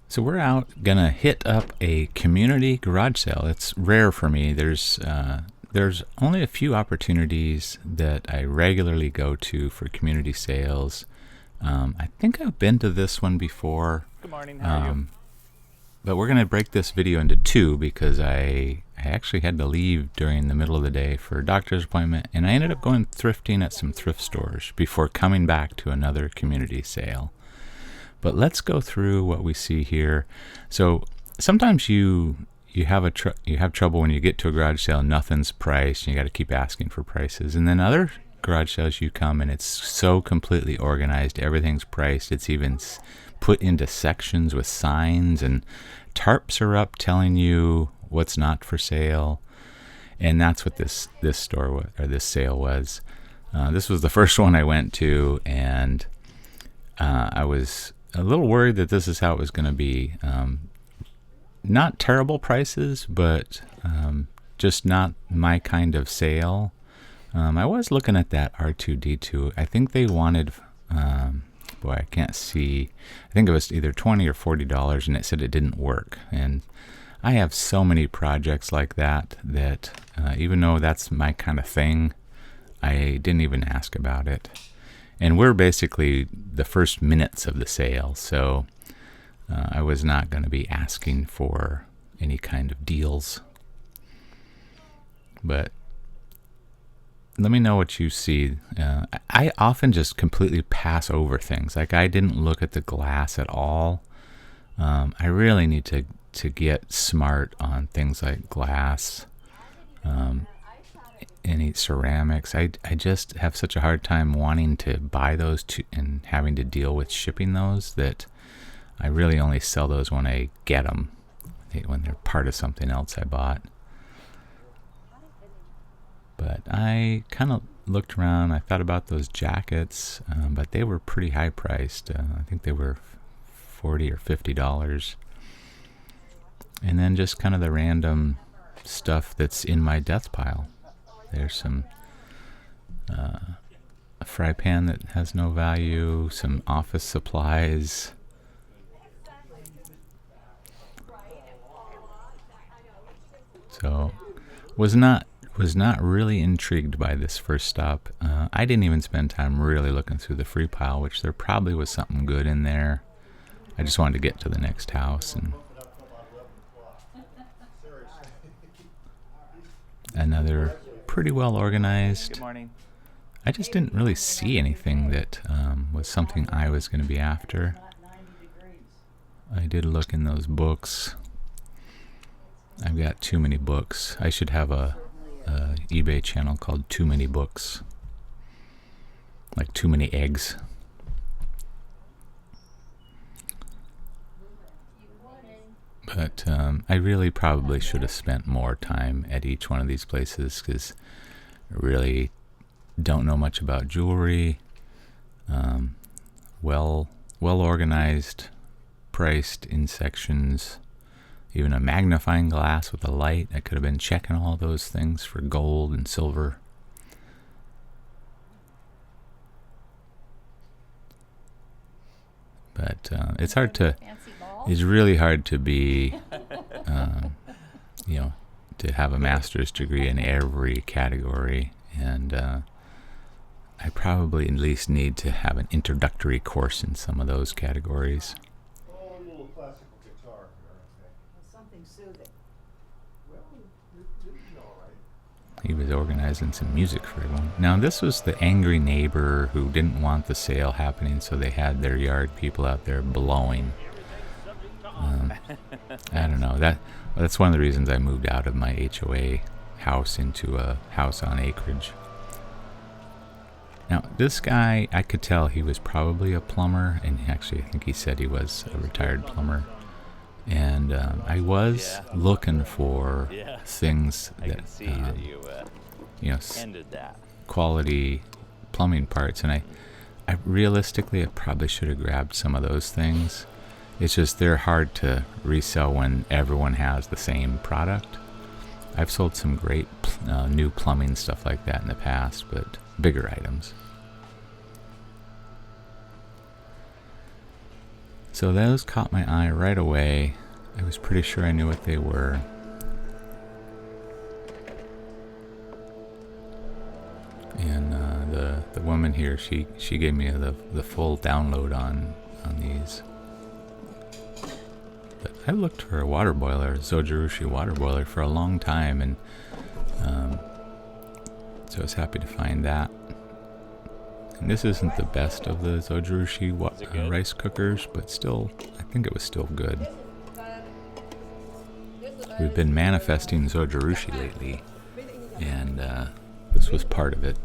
So we're out gonna hit up a community garage sale. It's rare for me. There's only a few opportunities that I regularly go to for community sales. I think I've been to this one before. Good morning. How are you? But we're gonna break this video into two because I actually had to leave during the middle of the day for a doctor's appointment, and I ended up going thrifting at some thrift stores before coming back to another community sale. But let's go through what we see here. So sometimes you have trouble when you get to a garage sale, nothing's priced, and you got to keep asking for prices. And then other garage sales you come and it's so completely organized, everything's priced. It's even put into sections with signs, and tarps are up telling you what's not for sale. And that's what this store or this sale was. This was the first one I went to, and I was a little worried that this is how it was going to be. Not terrible prices, but just not my kind of sale. I was looking at that R2D2. I think they wanted, I can't see. I think it was either $20 or $40, and it said it didn't work. And I have so many projects like that even though that's my kind of thing, I didn't even ask about it. And we're basically the first minutes of the sale, so I was not going to be asking for any kind of deals. But let me know what you see. I often just completely pass over things. Like, I didn't look at the glass at all. I really need to get smart on things like glass. Any ceramics. I just have such a hard time wanting to buy those and having to deal with shipping those that I really only sell those when I get them, when they're part of something else I bought. But I kind of looked around. I thought about those jackets, but they were pretty high priced. I think they were $40 or $50. And then just kind of the random stuff that's in my death pile. There's some a fry pan that has no value, some office supplies. So was not really intrigued by this first stop. I didn't even spend time really looking through the free pile, which there probably was something good in there. I just wanted to get to the next house. And another pretty well organized. Good morning. I just didn't really see anything that was something I was going to be after. I did look in those books. I've got too many books. I should have a eBay channel called Too Many Books. Like too many eggs. But I really probably should have spent more time at each one of these places because I really don't know much about jewelry. Well organized, priced in sections. Even a magnifying glass with a light. I could have been checking all those things for gold and silver. But it's really hard to be, to have a master's degree in every category. And I probably at least need to have an introductory course in some of those categories. He was organizing some music for everyone. Now, this was the angry neighbor who didn't want the sale happening, so they had their yard people out there blowing. I don't know. That's one of the reasons I moved out of my HOA house into a house on acreage. Now, this guy, I could tell he was probably a plumber, and actually I think he said he was a retired plumber. And I was looking for things that, quality plumbing parts. And I realistically, I probably should have grabbed some of those things. It's just they're hard to resell when everyone has the same product. I've sold some great new plumbing stuff like that in the past, but bigger items. So those caught my eye right away. I was pretty sure I knew what they were. And the woman here, she gave me the full download on these. But I looked for a water boiler, a Zojirushi water boiler, for a long time, and so I was happy to find that. And this isn't the best of the Zojirushi rice cookers, but still, I think it was still good. We've been manifesting Zojirushi lately, and this was part of it.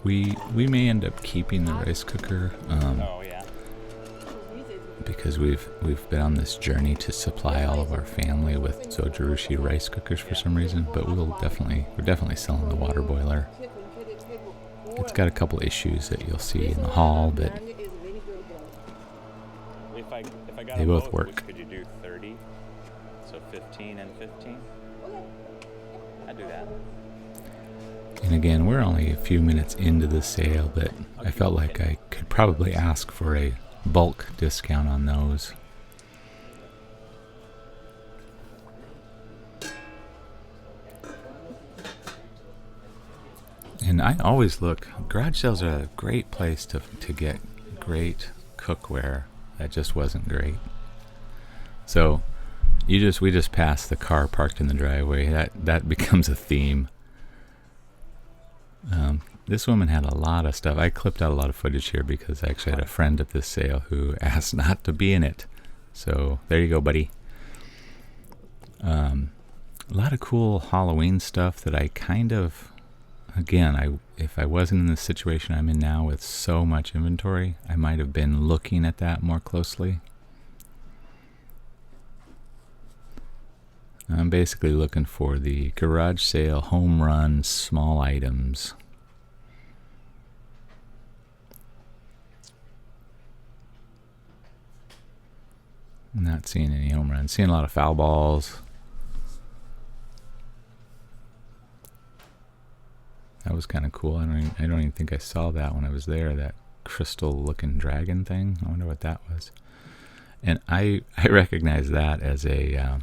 We may end up keeping the rice cooker, because we've been on this journey to supply all of our family with Zojirushi rice cookers for some reason. But we're definitely selling the water boiler. It's got a couple issues that you'll see in the haul, but they both work. Could you do 30? So 15 and 15? I'd do that. And again, we're only a few minutes into the sale, but I felt like I could probably ask for a bulk discount on those. And I always look, garage sales are a great place to get great cookware that just wasn't great. So we just passed the car parked in the driveway. That becomes a theme. This woman had a lot of stuff. I clipped out a lot of footage here because I actually had a friend at this sale who asked not to be in it. So there you go, buddy. A lot of cool Halloween stuff that I kind of, again, if I wasn't in the situation I'm in now with so much inventory, I might have been looking at that more closely. I'm basically looking for the garage sale, home run, small items. I'm not seeing any home runs. Seeing a lot of foul balls. That was kind of cool. I don't even think I saw that when I was there. That crystal-looking dragon thing. I wonder what that was. And I recognize that as a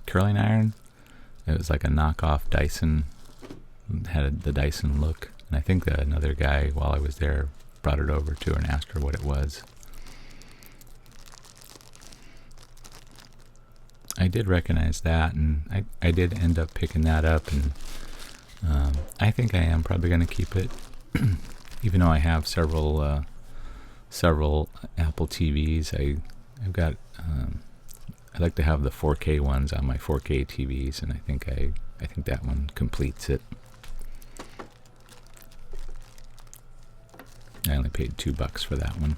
curling iron. It was like a knockoff Dyson. It had the Dyson look. And I think that another guy, while I was there, brought it over to her and asked her what it was. I did recognize that, and I did end up picking that up, and I think I am probably going to keep it, even though I have several Apple TVs. I've got I like to have the 4K ones on my 4K TVs, and I think that one completes it. I only paid $2 for that one.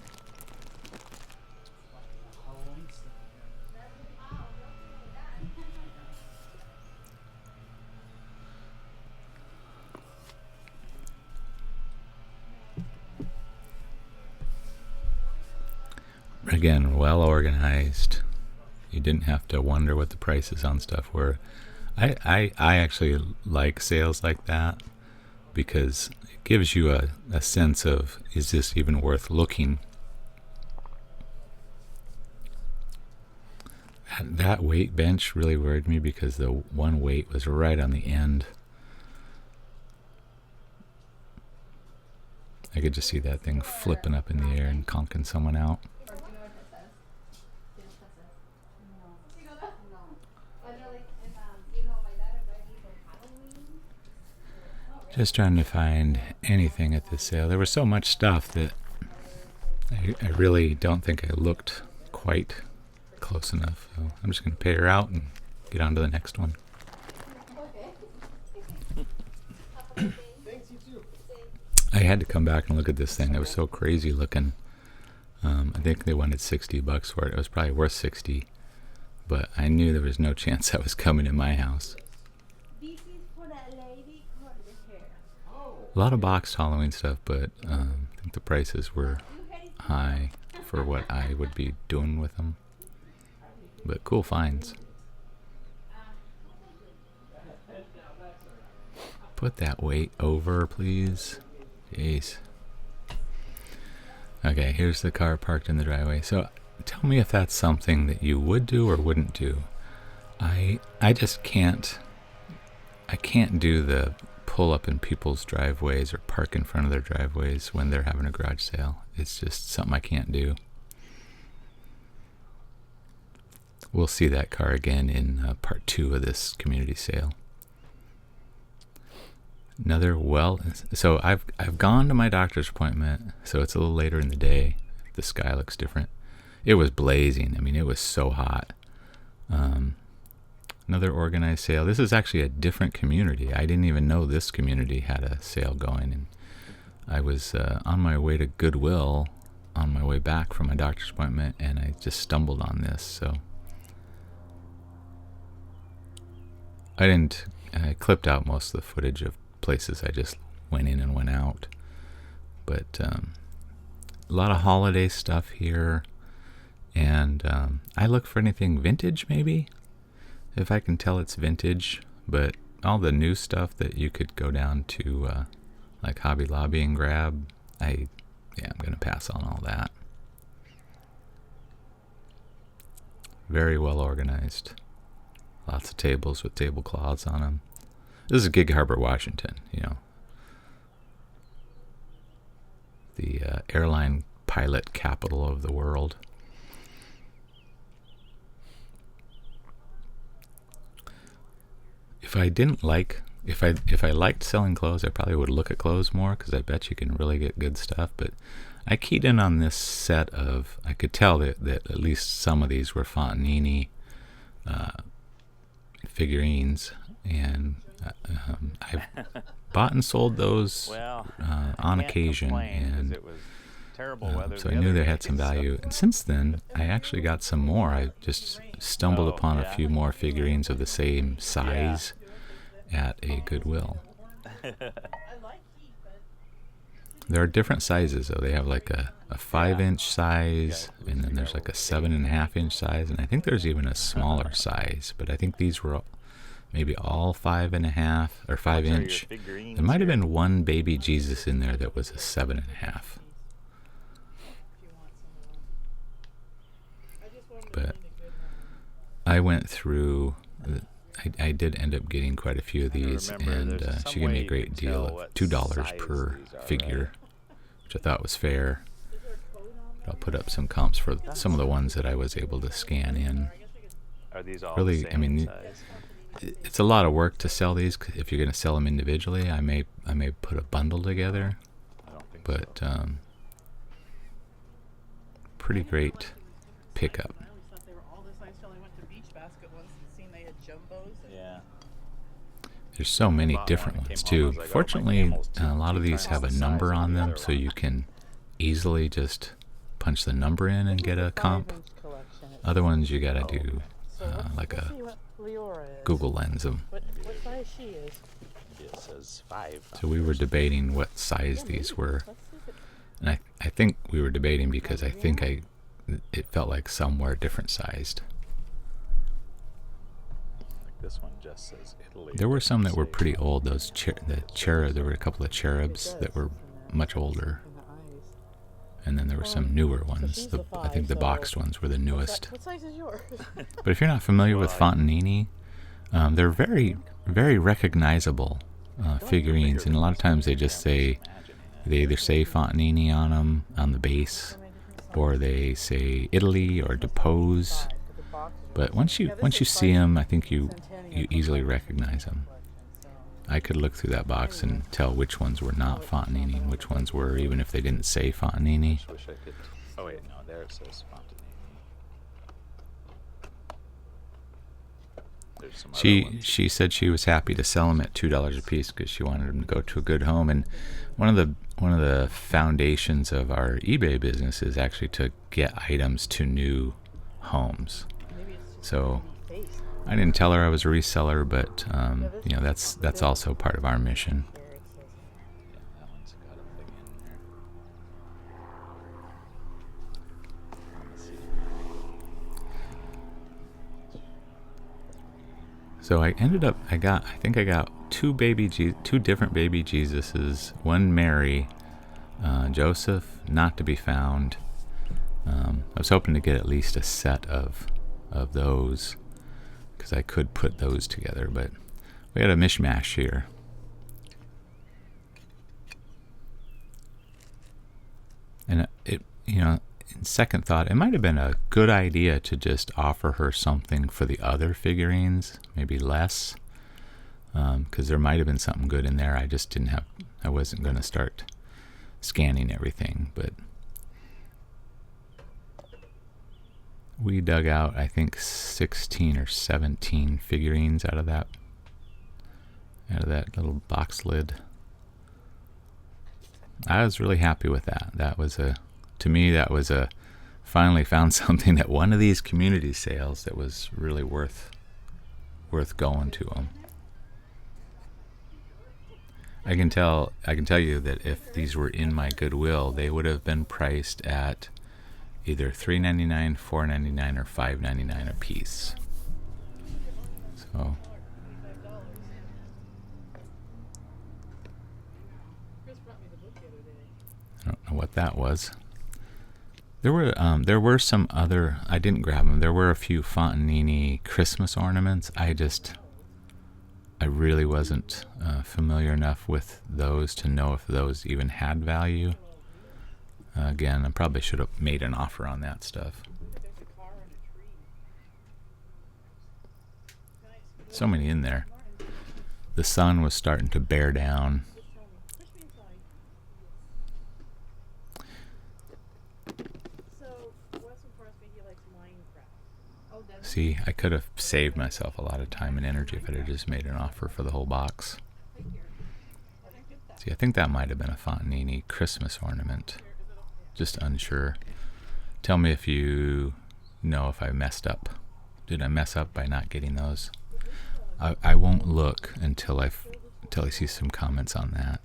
Again, well organized. You didn't have to wonder what the prices on stuff were. I actually like sales like that because it gives you a sense of, is this even worth looking? That weight bench really worried me because the one weight was right on the end. I could just see that thing flipping up in the air and conking someone out. Just trying to find anything at this sale. There was so much stuff that I really don't think I looked quite close enough. So I'm just going to pay her out and get on to the next one. I had to come back and look at this thing. It was so crazy looking. I think they wanted $60 for it. It was probably worth $60, but I knew there was no chance I was coming in my house. A lot of boxed Halloween stuff, but I think the prices were high for what I would be doing with them. But cool finds. Put that weight over, please. Jeez. Okay, here's the car parked in the driveway. So tell me if that's something that you would do or wouldn't do. I just can't. I can't do the pull up in people's driveways or park in front of their driveways when they're having a garage sale. It's just something I can't do. We'll see that car again in part 2 of this community sale. So I've gone to my doctor's appointment, so it's a little later in the day. The sky looks different. It was blazing. I mean, it was so hot. Another organized sale. This is actually a different community. I didn't even know this community had a sale going. And I was on my way to Goodwill on my way back from my doctor's appointment, and I just stumbled on this. So I clipped out most of the footage of places I just went in and went out. But a lot of holiday stuff here. And I look for anything vintage, maybe, if I can tell it's vintage. But all the new stuff that you could go down to like Hobby Lobby and grab, I'm going to pass on all that. Very well organized. Lots of tables with tablecloths on them. This is Gig Harbor, Washington, the airline pilot capital of the world. If I liked selling clothes, I probably would look at clothes more, because I bet you can really get good stuff. But I keyed in on this set of, I could tell that at least some of these were Fontanini figurines, and I've bought and sold those on occasion, and so I knew they had some value. And since then, I actually got some more. I just stumbled upon a few more figurines of the same size at a Goodwill. There are different sizes, though. They have like a 5-inch size, and then there's like a 7.5-inch size, and I think there's even a smaller size. But I think these were maybe all 5.5 or 5-inch. There might have been one baby Jesus in there that was a 7.5. But I went through. I did end up getting quite a few of these, and she gave me a great deal of $2 per figure, which I thought was fair. I'll put up some comps for some of the ones that I was able to scan in. Really, I mean, it's a lot of work to sell these. If you're going to sell them individually, I may put a bundle together, but pretty great pickup. There's so many different ones too. Fortunately, a lot of these have a number on them, so you can easily just punch the number in and get a comp. Other ones you gotta do like a Google Lens them. So we were debating what size these were, and I think we were debating because I think it felt like some were different sized. This one just says Italy. There were some that were pretty old. Those there were a couple of cherubs that were much older, and then there were some newer ones. I think the boxed ones were the newest. What size is yours? But if you're not familiar with Fontanini, they're very, very recognizable figurines, and a lot of times they either say Fontanini on them on the base, or they say Italy or Depose. But once you see them, I think you easily recognize them. I could look through that box and tell which ones were not Fontanini and which ones were, even if they didn't say Fontanini. Oh wait, no, there it says Fontanini. She said she was happy to sell them at $2 a piece because she wanted them to go to a good home. And one of the foundations of our eBay business is actually to get items to new homes. So I didn't tell her I was a reseller, but that's also part of our mission. So I think I got two different baby Jesuses, one Mary Joseph, not to be found. I was hoping to get at least a set of those, because I could put those together, but we had a mishmash here. And it, in second thought, it might have been a good idea to just offer her something for the other figurines, maybe less, because there might have been something good in there. I wasn't going to start scanning everything, but we dug out, I think, 16 or 17 figurines out of that little box lid. I was really happy with that. To me, that was finally found something at one of these community sales that was really worth going to them. I can tell you that if these were in my Goodwill, they would have been priced at either $3.99, $4.99, or $5.99 a piece. So I don't know what that was. There were some other, I didn't grab them. There were a few Fontanini Christmas ornaments. I really wasn't familiar enough with those to know if those even had value. Again, I probably should have made an offer on that stuff. So many in there. The sun was starting to bear down. See, I could have saved myself a lot of time and energy if I had just made an offer for the whole box. See, I think that might have been a Fontanini Christmas ornament. Just unsure. Tell me if you know if I messed up. Did I mess up by not getting those? I won't look until I see some comments on that.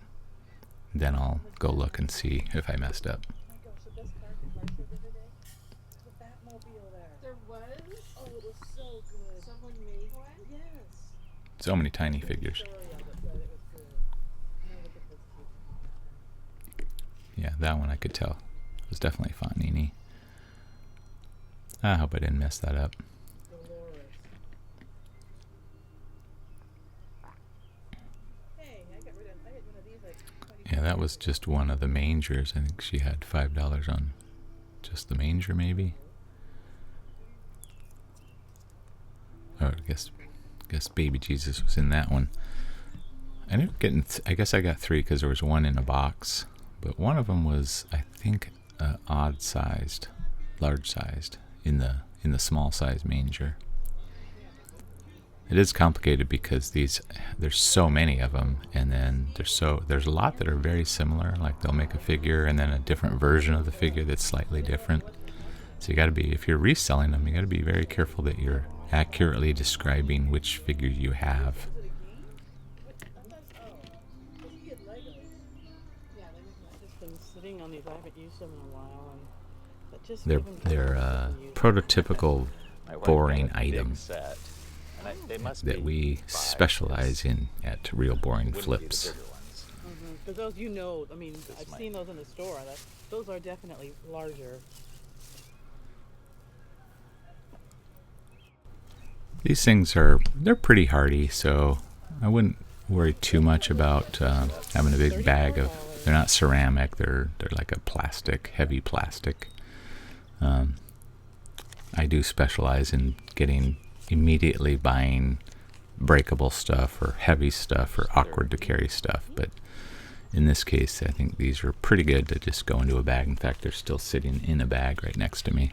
Then I'll go look and see if I messed up. So many tiny figures. Yeah, that one I could tell. It was definitely Fontanini. I hope I didn't mess that up. Yeah, that was just one of the mangers. I think she had $5 on just the manger, maybe. Oh, I guess baby Jesus was in that one. I ended up getting, I guess I got 3 because there was one in a box, but one of them was, I think, odd-sized, large-sized in the small-size manger. It is complicated because there's so many of them, and then there's a lot that are very similar. Like they'll make a figure and then a different version of the figure that's slightly different. So you got to be, if you're reselling them, you got to be very careful that you're accurately describing which figure you have. They're prototypical boring items that we specialize in at Real Boring Flips. Because those, I've seen those in the store. Those are definitely larger. These things they're pretty hardy, so I wouldn't worry too much about having a big bag of. They're not ceramic. They're like a plastic, heavy plastic. I do specialize in immediately buying breakable stuff or heavy stuff or awkward to carry stuff, but in this case, I think these are pretty good to just go into a bag. In fact, they're still sitting in a bag right next to me.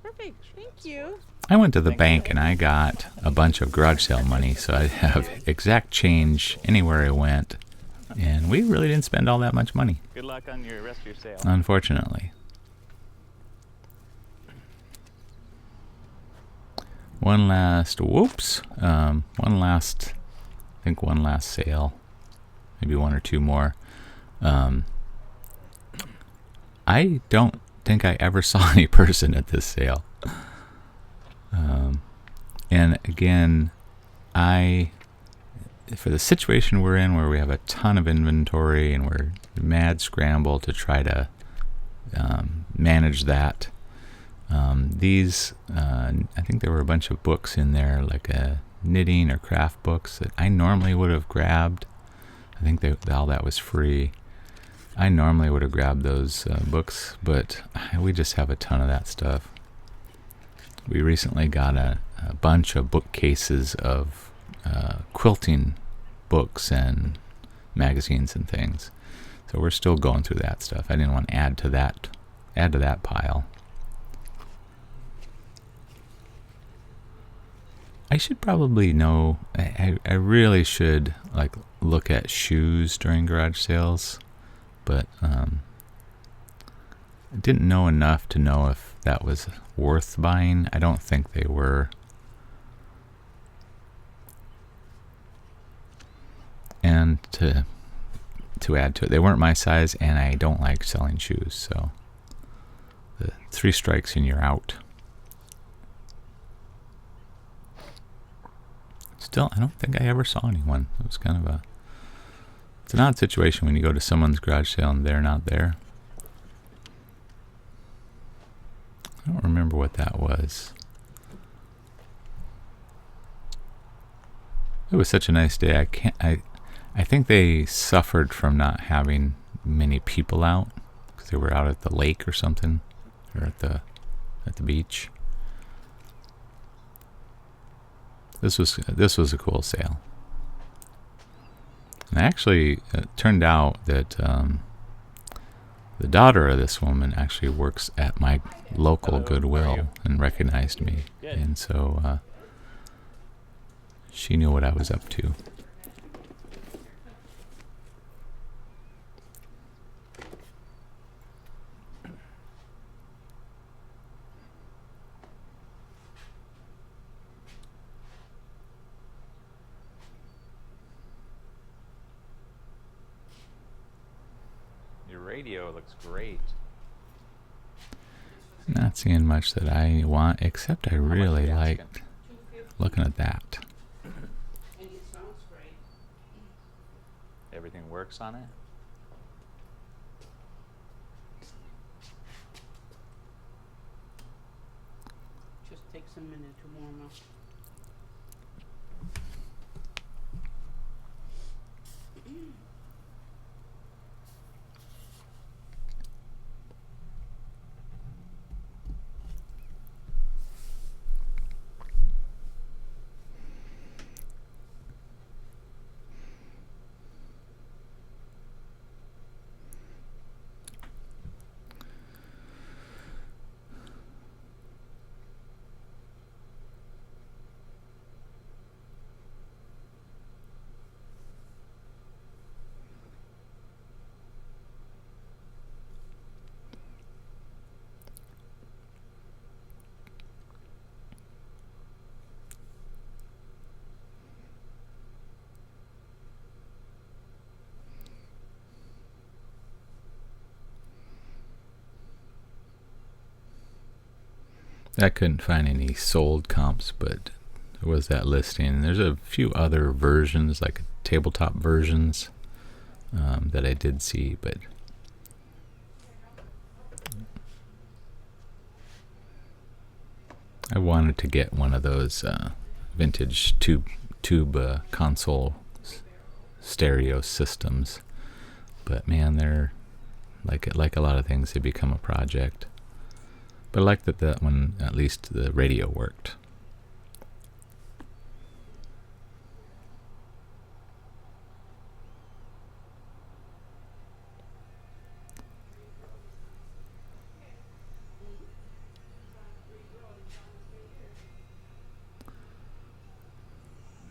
Perfect. Thank you. I went to the bank and I got a bunch of garage sale money, so I have exact change anywhere I went, and we really didn't spend all that much money. Good luck on your rest of your sale. Unfortunately. One last sale, maybe one or two more. I don't think I ever saw any person at this sale. And again, for the situation we're in, where we have a ton of inventory and we're mad scramble to try to manage that. I think there were a bunch of books in there, like knitting or craft books that I normally would have grabbed. I think all that was free. I normally would have grabbed those books, but we just have a ton of that stuff. We recently got a bunch of bookcases of quilting books and magazines and things. So we're still going through that stuff. I didn't want to add to that pile. I should probably know. I really should look at shoes during garage sales, but I didn't know enough to know if that was worth buying. I don't think they were. And to add to it, they weren't my size, and I don't like selling shoes, so the 3 strikes and you're out. Still, I don't think I ever saw anyone. It was kind of it's an odd situation when you go to someone's garage sale and they're not there. I don't remember what that was. It was such a nice day. I think they suffered from not having many people out because they were out at the lake or something, or at the beach. This was a cool sale. And actually, it turned out that the daughter of this woman actually works at my local Goodwill and recognized me. Good. And so she knew what I was up to. Your radio looks great. Not seeing much that I want, except I really you liked asking? looking at that. And it sounds great. Everything works on it? Just takes a minute to warm up. I couldn't find any sold comps, but there was that listing. There's a few other versions, like tabletop versions, that I did see, but I wanted to get one of those vintage tube console stereo systems. But man, they're like a lot of things, they become a project. But I like that one, at least the radio worked.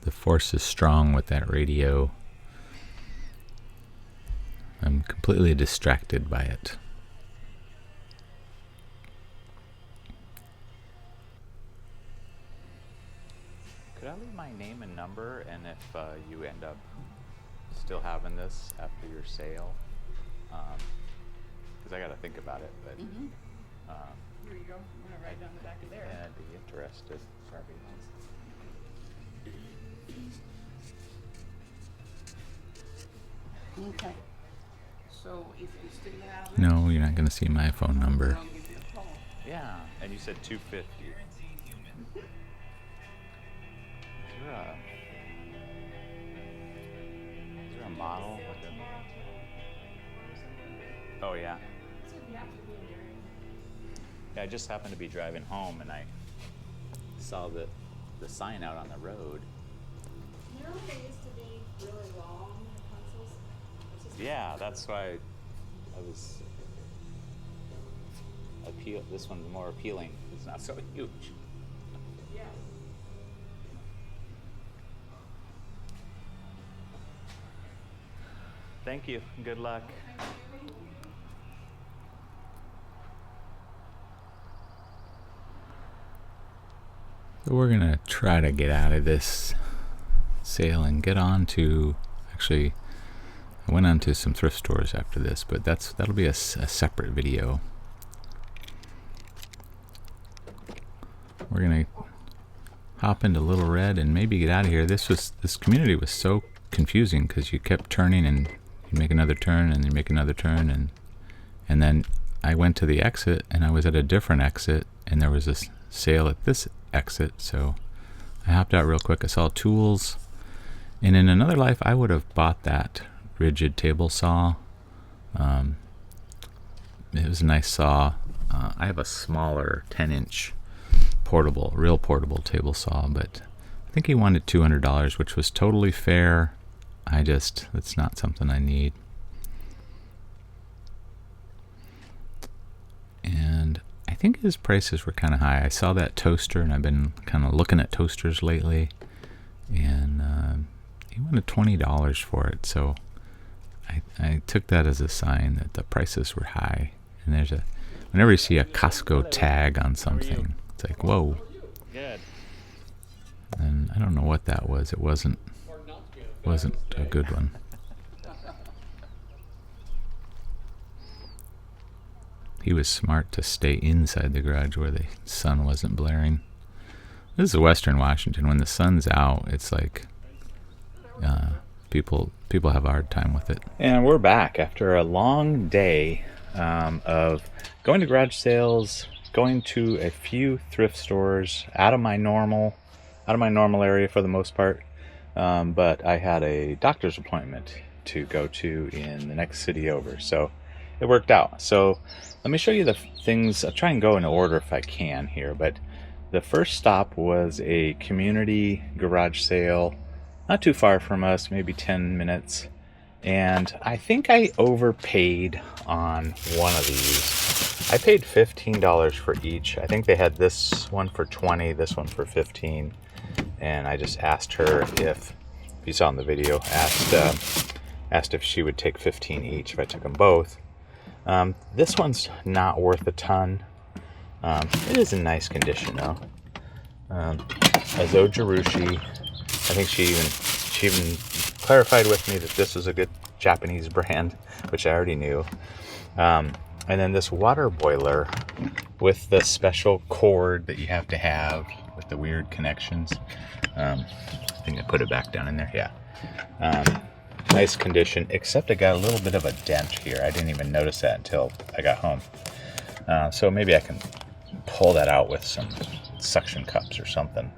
The force is strong with that radio. I'm completely distracted by it. Could I leave my name and number, and if you end up still having this after your sale? Because I got to think about it, but Here you go. I'm gonna write down the back of there. yeah, I'd be interested. Sorry. Okay. So if you still have it, No, you're not going to see my phone number. I'll give you a call. Yeah, and you said 250. Is there a model? Like oh yeah. Yeah, I just happened to be driving home and I saw the sign out on the road. You know they used to be really long, the pencils? Yeah, that's why I was this one's more appealing. It's not so huge. Yeah. Thank you. Good luck. So we're going to try to get out of this sale and get on to, actually, I went on to some thrift stores after this, but that'll be a separate video. We're going to hop into Little Red and maybe get out of here. This community was so confusing because you kept turning and you make another turn and you make another turn, and then I went to the exit and I was at a different exit and there was a sale at this exit, so I hopped out real quick. I saw tools, and in another life I would have bought that rigid table saw. It was a nice saw. I have a smaller 10-inch real portable table saw, but I think he wanted $200, which was totally fair. It's not something I need. And I think his prices were kind of high. I saw that toaster, and I've been kind of looking at toasters lately, and he wanted $20 for it, so I took that as a sign that the prices were high. And whenever you see a Costco tag on something, it's like, whoa. Good. And I don't know what that was. It wasn't a good one. He was smart to stay inside the garage where the sun wasn't blaring. This is Western Washington. When the sun's out, it's like people have a hard time with it. And we're back after a long day of going to garage sales, going to a few thrift stores, out of my normal area for the most part. But I had a doctor's appointment to go to in the next city over, so it worked out. So let me show you the things. I'll try and go in order if I can here, but the first stop was a community garage sale, not too far from us, maybe 10 minutes. And I think I overpaid on one of these. I paid $15 for each. I think they had this one for $20, this one for $15. And I just asked her if you saw in the video, asked if she would take $15 each if I took them both. This one's not worth a ton. It is in nice condition though. Azo Jirushi. I think she even clarified with me that this was a good Japanese brand, which I already knew. And then this water boiler with the special cord that you have to have with the weird connections. I think I put it back down in there. Yeah. Nice condition, except I got a little bit of a dent here. I didn't even notice that until I got home. So maybe I can pull that out with some suction cups or something.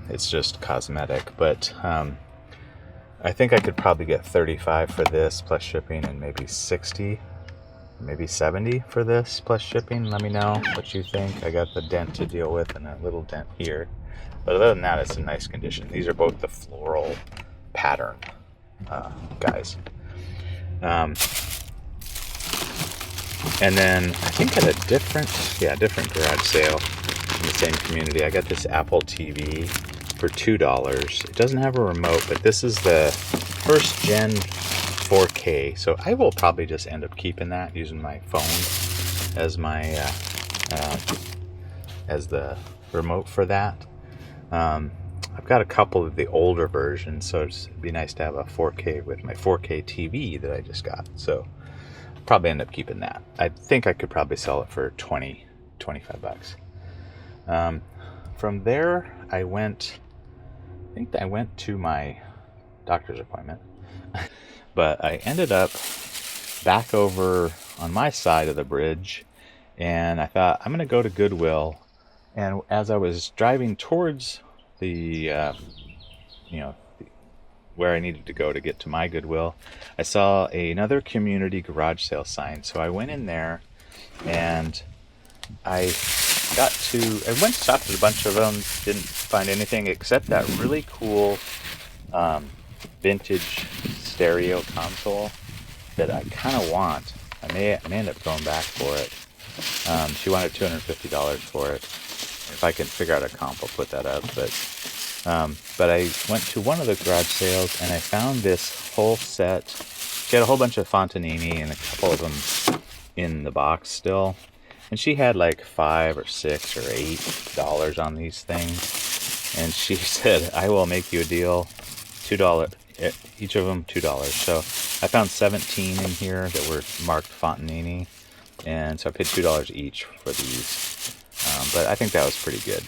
It's just cosmetic, but I think I could probably get $35 for this plus shipping, and maybe $60, maybe $70 for this plus shipping. Let me know what you think. I got the dent to deal with and a little dent here, but other than that, it's in nice condition. These are both the floral pattern guys. And then I think at a different garage sale in the same community, I got this Apple TV for $2. It doesn't have a remote, but this is the first gen 4K, so I will probably just end up keeping that, using my phone as my as the remote for that. I've got a couple of the older versions, so it'd be nice to have a 4K with my 4K TV that I just got. So I'll probably end up keeping that. I think I could probably sell it for $20, $25. From there, I went to my doctor's appointment. but I ended up back over on my side of the bridge, and I thought I'm going to go to Goodwill. And as I was driving towards the, where I needed to go to get to my Goodwill, I saw another community garage sale sign. So I went in there, and I went to talk to a bunch of them, didn't find anything except that really cool vintage stereo console that I kind of want. I may end up going back for it. She wanted $250 for it. If I can figure out a comp, I'll put that up. But I went to one of the garage sales, and I found this whole set. She had a whole bunch of Fontanini and a couple of them in the box still. And she had like $5 or $6 or $8 on these things. And she said, I will make you a deal, $2, each of them $2. So I found 17 in here that were marked Fontanini. And so I paid $2 each for these. But I think that was pretty good.